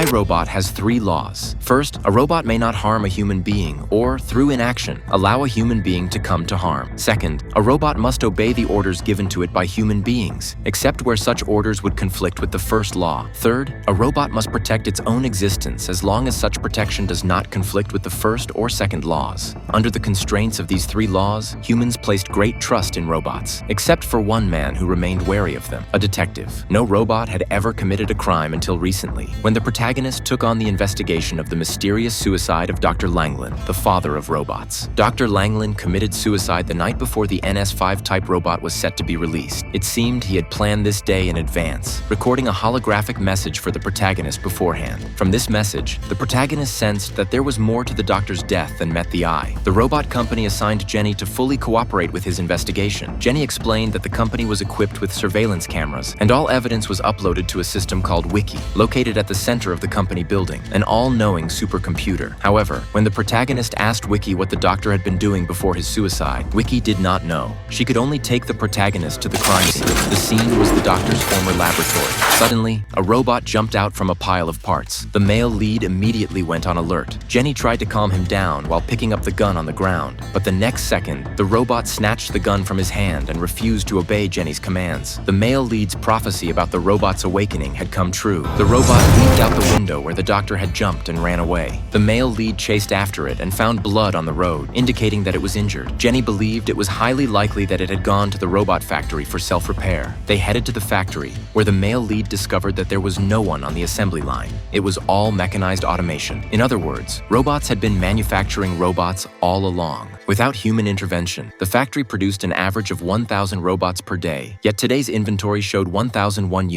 iRobot has 3 laws. First, a robot may not harm a human being or, through inaction, allow a human being to come to harm. Second, a robot must obey the orders given to it by human beings, except where such orders would conflict with the first law. Third, a robot must protect its own existence as long as such protection does not conflict with the first or second laws. Under the constraints of these 3 laws, humans placed great trust in robots, except for one man who remained wary of them, a detective. No robot had ever committed a crime until recently, when the protagonist took on the investigation of the mysterious suicide of Dr. Langlin, the father of robots. Dr. Langlin committed suicide the night before the NS5-type robot was set to be released. It seemed he had planned this day in advance, recording a holographic message for the protagonist beforehand. From this message, the protagonist sensed that there was more to the doctor's death than met the eye. The robot company assigned Jenny to fully cooperate with his investigation. Jenny explained that the company was equipped with surveillance cameras, and all evidence was uploaded to a system called Wiki, located at the center of the company building, an all-knowing supercomputer. However, when the protagonist asked Wiki what the doctor had been doing before his suicide, Wiki did not know. She could only take the protagonist to the crime scene. The scene was the doctor's former laboratory. Suddenly, a robot jumped out from a pile of parts. The male lead immediately went on alert. Jenny tried to calm him down while picking up the gun on the ground, but the next second, the robot snatched the gun from his hand and refused to obey Jenny's commands. The male lead's prophecy about the robot's awakening had come true. The robot leaped out the window where the doctor had jumped and ran away. The male lead chased after it and found blood on the road, indicating that it was injured. Jenny believed it was highly likely that it had gone to the robot factory for self-repair. They headed to the factory, where the male lead discovered that there was no one on the assembly line. It was all mechanized automation. In other words, robots had been manufacturing robots all along. Without human intervention, the factory produced an average of 1,000 robots per day, yet today's inventory showed 1,001 units.